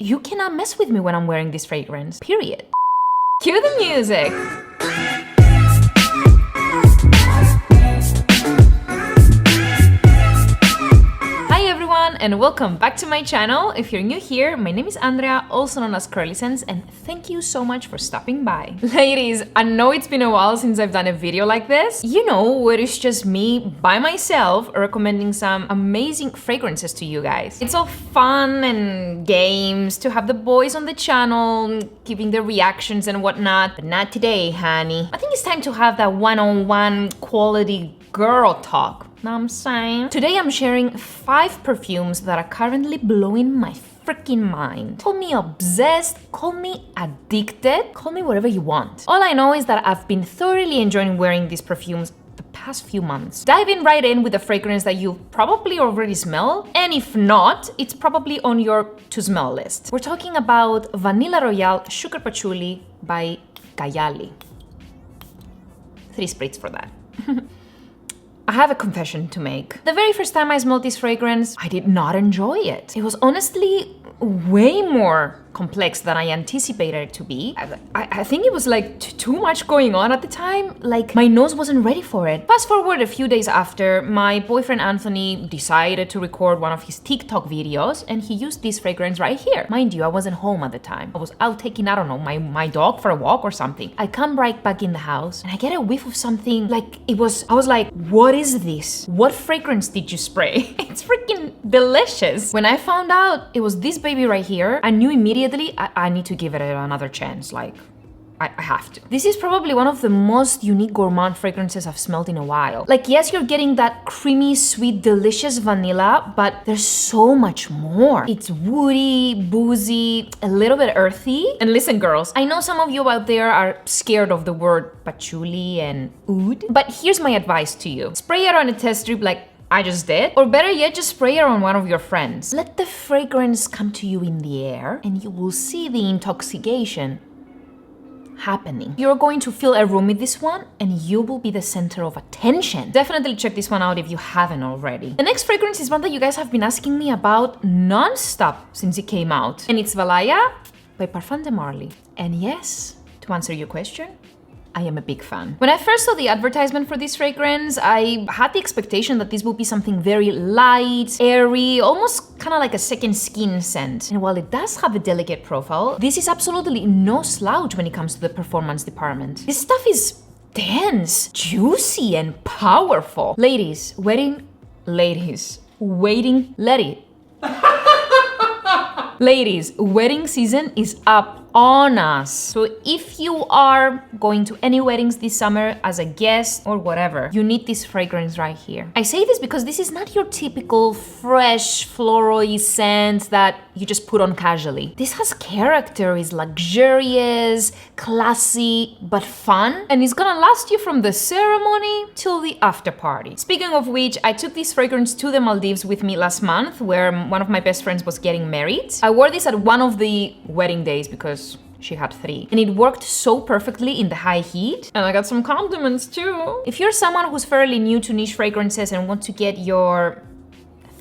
You cannot mess with me when I'm wearing this fragrance, period. Cue the music! And welcome back to my channel. If you're new here, my name is Andrea, also known as Curlysense, and thank you so much for stopping by. Ladies, I know it's been a while since I've done a video like this. You know, where it's just me by myself recommending some amazing fragrances to you guys. It's all fun and games to have the boys on the channel giving their reactions and whatnot, but not today, honey. I think it's time to have that one-on-one quality girl talk. Know what I'm saying? Today I'm sharing 5 perfumes that are currently blowing my freaking mind. Call me obsessed, call me addicted, call me whatever you want. All I know is that I've been thoroughly enjoying wearing these perfumes the past few months. Diving right in with a fragrance that you probably already smell, and if not, it's probably on your to-smell list. We're talking about Vanilla Royale Sugar Patchouli by KILIAN. 3 spritz for that. I have a confession to make. The very first time I smelled this fragrance, I did not enjoy it. It was honestly way more complex than I anticipated it to be. I think it was like too much going on at the time. Like my nose wasn't ready for it. Fast forward a few days after, my boyfriend Anthony decided to record one of his TikTok videos and he used this fragrance right here. Mind you, I wasn't home at the time. I was out taking, I don't know, my dog for a walk or something. I come right back in the house and I get a whiff of something like I was like, what is this? What fragrance did you spray? It's freaking delicious. When I found out it was this baby right here, I knew immediately I need to give it another chance. Like, I have to. This is probably one of the most unique gourmand fragrances I've smelled in a while. Like, yes, you're getting that creamy, sweet, delicious vanilla, but there's so much more. It's woody, boozy, a little bit earthy. And listen, girls, I know some of you out there are scared of the word patchouli and oud, but here's my advice to you. Spray it on a test strip like I just did, or better yet, just spray it on one of your friends. Let the fragrance come to you in the air and you will see the intoxication happening. You're going to fill a room with this one and you will be the center of attention. Definitely check this one out if you haven't already. The next fragrance is one that you guys have been asking me about non-stop since it came out, and it's Valaya by Parfums de Marly. And yes, to answer your question, I am a big fan. When I first saw the advertisement for this fragrance, I had the expectation that this would be something very light, airy, almost kind of like a second skin scent. And while it does have a delicate profile, this is absolutely no slouch when it comes to the performance department. This stuff is dense, juicy, and powerful. Ladies, waiting, let it. Ladies, wedding season is up on us. So if you are going to any weddings this summer as a guest or whatever, you need this fragrance right here. I say this because this is not your typical fresh floral scent that you just put on casually. This has character, is luxurious, classy, but fun, and it's gonna last you from the ceremony till the after party. Speaking of which, I took this fragrance to the Maldives with me last month, where one of my best friends was getting married. I wore this at one of the wedding days because she had 3. And it worked so perfectly in the high heat. And I got some compliments too. If you're someone who's fairly new to niche fragrances and want to get your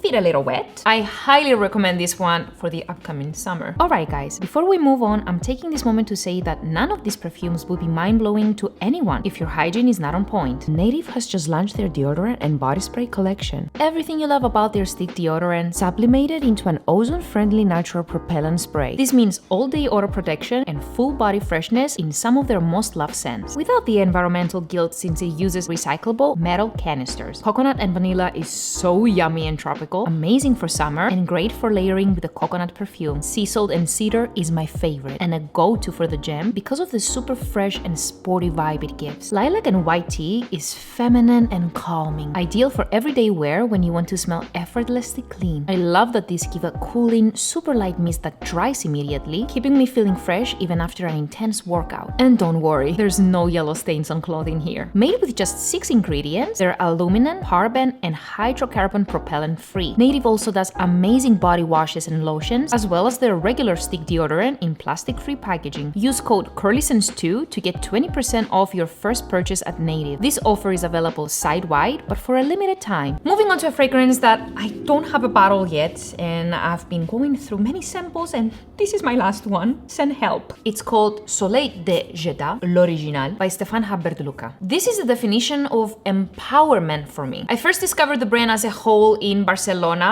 feet a little wet, I highly recommend this one for the upcoming summer. Alright guys, before we move on, I'm taking this moment to say that none of these perfumes will be mind-blowing to anyone if your hygiene is not on point. Native has just launched their deodorant and body spray collection. Everything you love about their stick deodorant sublimated into an ozone-friendly natural propellant spray. This means all-day odor protection and full body freshness in some of their most loved scents, without the environmental guilt since it uses recyclable metal canisters. Coconut and vanilla is so yummy and tropical, amazing for summer, and great for layering with a coconut perfume. Sea salt and cedar is my favorite and a go-to for the gym because of the super fresh and sporty vibe it gives. Lilac and white tea is feminine and calming, ideal for everyday wear when you want to smell effortlessly clean. I love that these give a cooling, super light mist that dries immediately, keeping me feeling fresh even after an intense workout. And don't worry, there's no yellow stains on clothing here. Made with just 6 ingredients, they're aluminum, paraben, and hydrocarbon propellant free free. Native also does amazing body washes and lotions, as well as their regular stick deodorant in plastic-free packaging. Use code CURLYSENSE2 to get 20% off your first purchase at Native. This offer is available site-wide, but for a limited time. Moving on to a fragrance that I don't have a bottle yet, and I've been going through many samples, and this is my last one. Send help. It's called Soleil de Jeddah, l'original, by Stefan, Hubert, Luca. This is the definition of empowerment for me. I first discovered the brand as a whole in Barcelona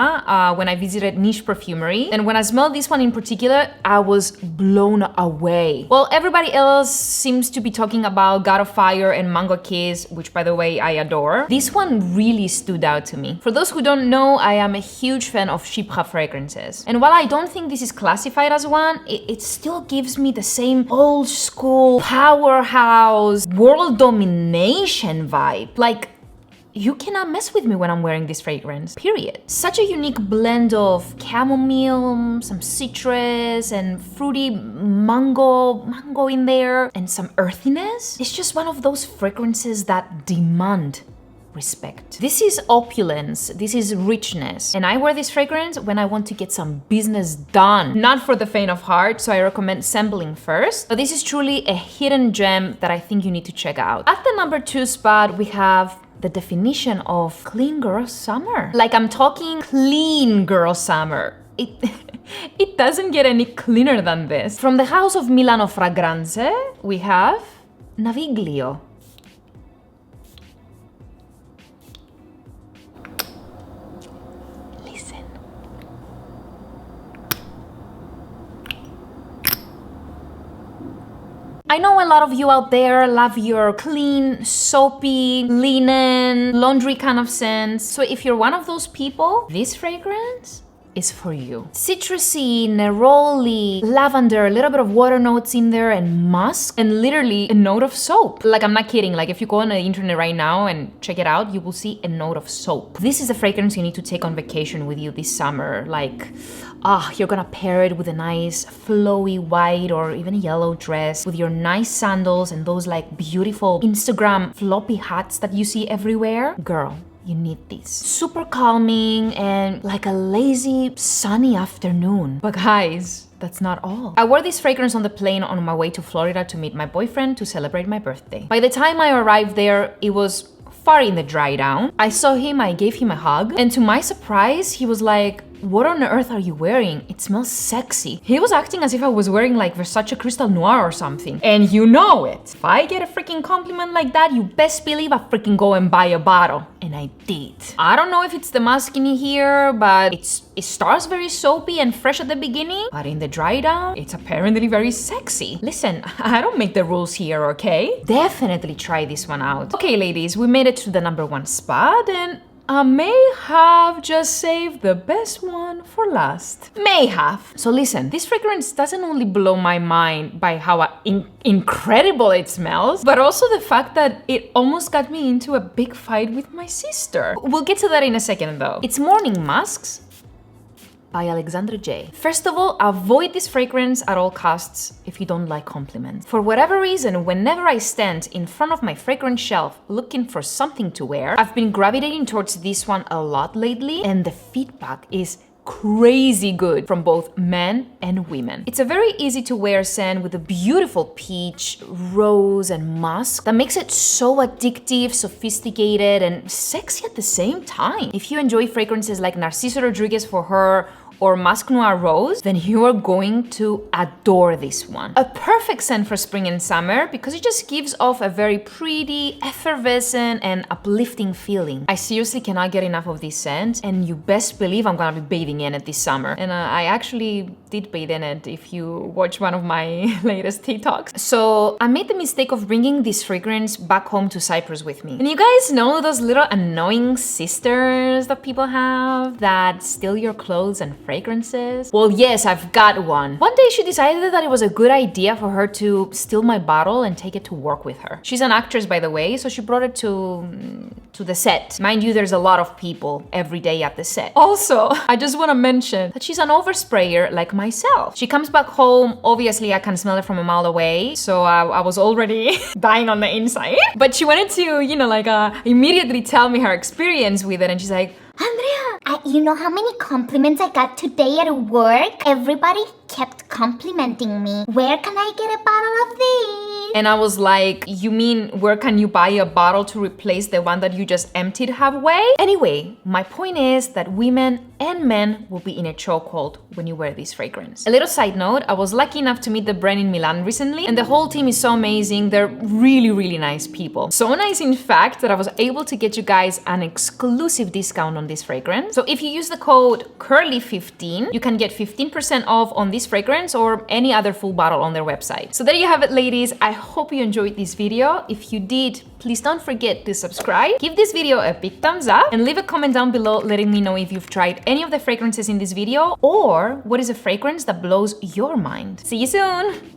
when I visited Niche Perfumery, and when I smelled this one in particular, I was blown away. While everybody else seems to be talking about God of Fire and Mango Kiss, which by the way I adore, this one really stood out to me. For those who don't know, I am a huge fan of Chypre fragrances. And while I don't think this is classified as one, it still gives me the same old school, powerhouse, world domination vibe. Like, you cannot mess with me when I'm wearing this fragrance, period. Such a unique blend of chamomile, some citrus, and fruity mango in there, and some earthiness. It's just one of those fragrances that demand respect. This is opulence, this is richness, and I wear this fragrance when I want to get some business done. Not for the faint of heart, so I recommend sampling first, but this is truly a hidden gem that I think you need to check out. At the number 2 spot, we have the definition of clean girl summer. Like, I'm talking clean girl summer. It doesn't get any cleaner than this. From the house of Milano Fragranze, we have Naviglio. I know a lot of you out there love your clean, soapy, linen, laundry kind of scents. So if you're one of those people, this fragrance is for you. Citrusy, neroli, lavender, a little bit of water notes in there, and musk, and literally a note of soap. Like, I'm not kidding. Like, if you go on the internet right now and check it out, you will see a note of soap. This is a fragrance you need to take on vacation with you this summer. Like, you're gonna pair it with a nice flowy white or even a yellow dress, with your nice sandals and those like beautiful Instagram floppy hats that you see everywhere. Girl, you need this. Super calming and like a lazy, sunny afternoon. But guys, that's not all. I wore this fragrance on the plane on my way to Florida to meet my boyfriend to celebrate my birthday. By the time I arrived there, it was far in the dry down. I saw him, I gave him a hug, and to my surprise, he was like, "What on earth are you wearing? It smells sexy." He was acting as if I was wearing like Versace Crystal Noir or something. And you know it. If I get a freaking compliment like that, you best believe I freaking go and buy a bottle. And I did. I don't know if it's the musk in here, but it starts very soapy and fresh at the beginning, but in the dry down, it's apparently very sexy. Listen, I don't make the rules here, okay? Definitely try this one out. Okay, ladies, we made it to the number 1 spot, and I may have just saved the best one for last. May have. So listen, this fragrance doesn't only blow my mind by how incredible it smells, but also the fact that it almost got me into a big fight with my sister. We'll get to that in a second though. It's Morning Musks by Alexandre J. First of all, avoid this fragrance at all costs if you don't like compliments. For whatever reason, whenever I stand in front of my fragrance shelf looking for something to wear, I've been gravitating towards this one a lot lately, and the feedback is crazy good from both men and women. It's a very easy to wear scent with a beautiful peach, rose, and musk that makes it so addictive, sophisticated, and sexy at the same time. If you enjoy fragrances like Narciso Rodriguez for Her or Musk Noir Rose, then you are going to adore this one. A perfect scent for spring and summer because it just gives off a very pretty, effervescent, and uplifting feeling. I seriously cannot get enough of this scent, and you best believe I'm gonna be bathing in it this summer. And I actually did bathe in it if you watch one of my latest TikToks. So I made the mistake of bringing this fragrance back home to Cyprus with me. And you guys know those little annoying sisters that people have that steal your clothes and fragrances? Well, yes, I've got one. One day she decided that it was a good idea for her to steal my bottle and take it to work with her. She's an actress, by the way, so she brought it to the set. Mind you, there's a lot of people every day at the set. Also, I just want to mention that she's an oversprayer like myself. She comes back home, obviously I can smell it from a mile away, so I was already dying on the inside. But she wanted to, immediately tell me her experience with it, and she's like, Andrea, you know how many compliments I got today at work? Everybody kept complimenting me. Where can I get a bottle of these? And I was like, you mean where can you buy a bottle to replace the one that you just emptied halfway? Anyway, my point is that women and men will be in a chokehold when you wear this fragrance. A little side note, I was lucky enough to meet the brand in Milan recently, and the whole team is so amazing. They're really, really nice people. So nice, in fact, that I was able to get you guys an exclusive discount on this fragrance. So if you use the code CURLY15, you can get 15% off on this fragrance or any other full bottle on their website. So there you have it, ladies. I hope you enjoyed this video. If you did, please don't forget to subscribe, give this video a big thumbs up, and leave a comment down below letting me know if you've tried any of the fragrances in this video or what is a fragrance that blows your mind. See you soon!